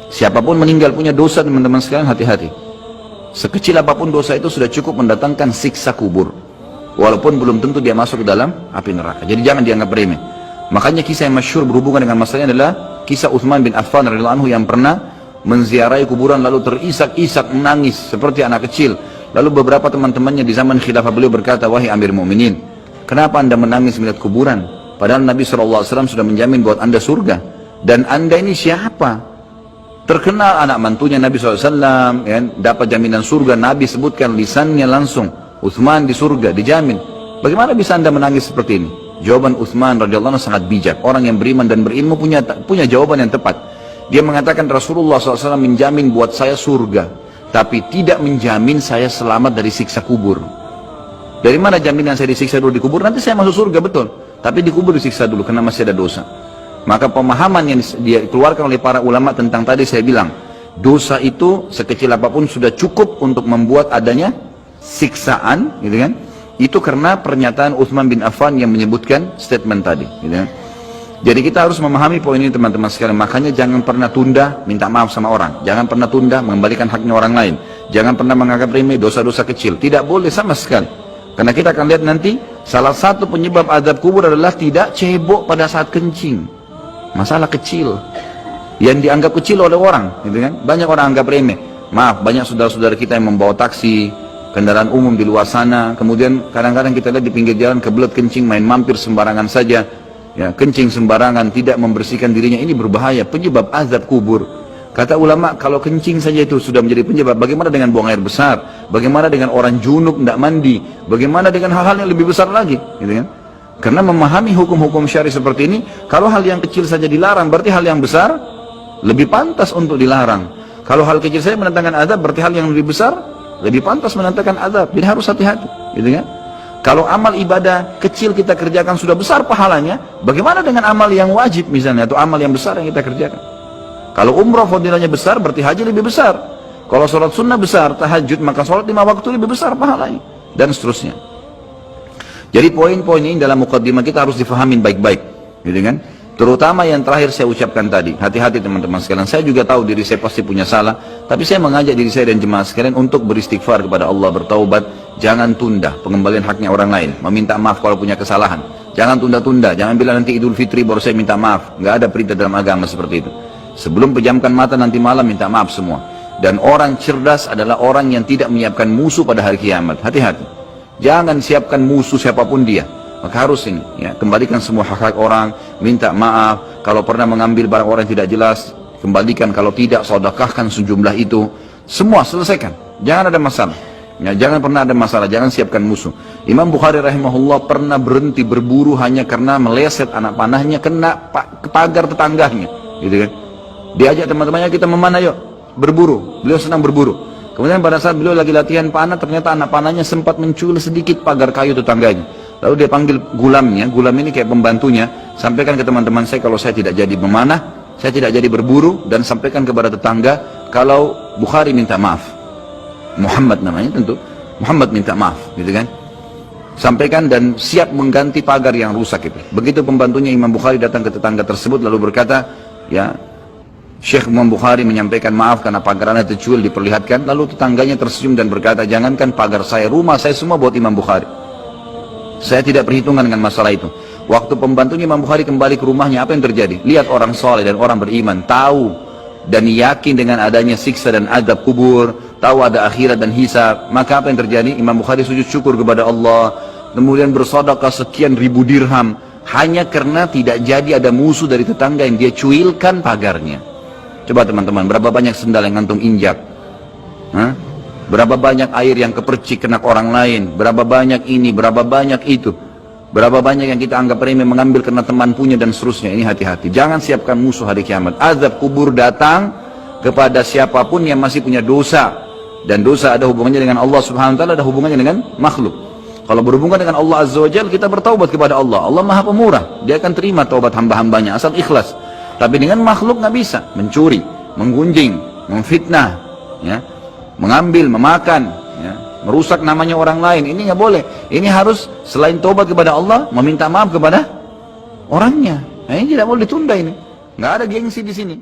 Siapapun meninggal punya dosa, teman-teman sekalian, hati-hati. Sekecil apapun dosa itu sudah cukup mendatangkan siksa kubur. Walaupun belum tentu dia masuk ke dalam api neraka. Jadi jangan dianggap remeh. Makanya kisah yang masyhur berhubungan dengan masalahnya adalah kisah Utsman bin Affan radhiyallahu anhu yang pernah menziarahi kuburan lalu terisak-isak menangis seperti anak kecil. Lalu beberapa teman-temannya di zaman khilafah beliau berkata, "Wahai Amir Mu'minin, kenapa anda menangis melihat kuburan? Padahal Nabi SAW sudah menjamin buat anda surga. Dan anda ini siapa? Terkenal anak mantunya Nabi SAW, ya, dapat jaminan surga. Nabi sebutkan lisannya langsung, Utsman di surga, dijamin. Bagaimana bisa anda menangis seperti ini?" Jawaban Utsman radhiyallahu anhu sangat bijak. Orang yang beriman dan berilmu punya jawaban yang tepat. Dia mengatakan, Rasulullah SAW menjamin buat saya surga, tapi tidak menjamin saya selamat dari siksa kubur. Dari mana jaminan saya disiksa dulu di kubur? Nanti saya masuk surga, betul. Tapi di kubur disiksa dulu karena masih ada dosa. Maka pemahaman yang dia keluarkan oleh para ulama tentang tadi saya bilang, dosa itu sekecil apapun sudah cukup untuk membuat adanya siksaan, gitu kan? Itu karena pernyataan Utsman bin Affan yang menyebutkan statement tadi, gitu kan? Jadi kita harus memahami poin ini, teman-teman sekalian. Makanya jangan pernah tunda minta maaf sama orang. Jangan pernah tunda mengembalikan haknya orang lain. Jangan pernah menganggap remeh dosa-dosa kecil. Tidak boleh sama sekali. Karena kita akan lihat nanti salah satu penyebab azab kubur adalah tidak cebok pada saat kencing. Masalah kecil yang dianggap kecil oleh orang, gitu kan? Banyak orang anggap remeh. Maaf, banyak saudara-saudara kita yang membawa taksi, kendaraan umum di luar sana, kemudian kadang-kadang kita lihat di pinggir jalan kebelet kencing, main mampir sembarangan saja, ya, kencing sembarangan, tidak membersihkan dirinya. Ini berbahaya, penyebab azab kubur. Kata ulama, kalau kencing saja itu sudah menjadi penyebab, bagaimana dengan buang air besar? Bagaimana dengan orang junub tidak mandi? Bagaimana dengan hal-hal yang lebih besar lagi, gitu kan? Karena memahami hukum-hukum syari seperti ini, kalau hal yang kecil saja dilarang, berarti hal yang besar lebih pantas untuk dilarang. Kalau hal kecil saja mendatangkan azab, berarti hal yang lebih besar lebih pantas mendatangkan azab. Jadi harus hati-hati, gitu kan? Kalau amal ibadah kecil kita kerjakan sudah besar pahalanya, bagaimana dengan amal yang wajib misalnya, atau amal yang besar yang kita kerjakan? Kalau umrah fadilahnya besar, berarti haji lebih besar. Kalau sholat sunnah besar, tahajud, maka sholat 5 waktu lebih besar pahalanya, dan seterusnya. Jadi poin-poin ini dalam mukaddimah kita harus difahamin baik-baik, gitu kan? Terutama yang terakhir saya ucapkan tadi, hati-hati teman-teman sekalian. Saya juga tahu diri saya pasti punya salah, tapi saya mengajak diri saya dan jemaah sekalian untuk beristighfar kepada Allah, bertaubat. Jangan tunda pengembalian haknya orang lain, meminta maaf kalau punya kesalahan. Jangan tunda-tunda, jangan bilang nanti Idul Fitri baru saya minta maaf. Nggak ada perintah dalam agama seperti itu. Sebelum pejamkan mata nanti malam minta maaf semua. Dan orang cerdas adalah orang yang tidak menyiapkan musuh pada hari kiamat. Hati-hati. Jangan siapkan musuh siapapun dia. Maka harus ini, ya, kembalikan semua hak-hak orang, minta maaf. Kalau pernah mengambil barang orang yang tidak jelas, kembalikan. Kalau tidak, sedekahkan sejumlah itu. Semua selesaikan. Jangan ada masalah. Ya, jangan pernah ada masalah. Jangan siapkan musuh. Imam Bukhari rahimahullah pernah berhenti berburu hanya karena meleset anak panahnya kena pagar tetangganya, gitu kan? Diajak teman-temannya, kita memanah yuk, berburu. Beliau senang berburu. Kemudian pada saat beliau lagi latihan panah, ternyata anak panahnya sempat mencuri sedikit pagar kayu tetangganya. Lalu dia panggil gulamnya, gulam ini kayak pembantunya, sampaikan ke teman-teman saya kalau saya tidak jadi memanah, saya tidak jadi berburu, dan sampaikan kepada tetangga kalau Bukhari minta maaf. Muhammad namanya tentu, Muhammad minta maaf, gitu kan? Sampaikan dan siap mengganti pagar yang rusak itu. Begitu pembantunya Imam Bukhari datang ke tetangga tersebut lalu berkata, ya, Syekh Imam Bukhari menyampaikan maaf karena pagar anda tercuil diperlihatkan. Lalu tetangganya tersenyum dan berkata, jangankan pagar saya, rumah saya semua buat Imam Bukhari. Saya tidak perhitungan dengan masalah itu. Waktu pembantunya Imam Bukhari kembali ke rumahnya, apa yang terjadi? Lihat orang soleh dan orang beriman, tahu dan yakin dengan adanya siksa dan azab kubur, tahu ada akhirat dan hisab. Maka apa yang terjadi? Imam Bukhari sujud syukur kepada Allah, kemudian bersedekah sekian ribu dirham, hanya karena tidak jadi ada musuh dari tetangga yang dia cuilkan pagarnya. Coba teman-teman, berapa banyak sendal yang ngantung injak? Hah? Berapa banyak air yang kepercik kena orang lain? Berapa banyak ini, berapa banyak itu? Berapa banyak yang kita anggap remeh mengambil karena teman punya dan seterusnya. Ini hati-hati. Jangan siapkan musuh hari kiamat. Azab kubur datang kepada siapapun yang masih punya dosa. Dan dosa ada hubungannya dengan Allah subhanahu wa ta'ala, ada hubungannya dengan makhluk. Kalau berhubungan dengan Allah azza wa jalla, kita bertaubat kepada Allah. Allah maha pemurah. Dia akan terima taubat hamba-hambanya asal ikhlas. Tapi dengan makhluk nggak bisa. Mencuri, menggunjing, memfitnah, ya, mengambil, memakan, ya, merusak namanya orang lain. Ini nggak boleh. Ini harus selain taubat kepada Allah, meminta maaf kepada orangnya. Nah, ini tidak boleh ditunda ini. Nggak ada gengsi di sini.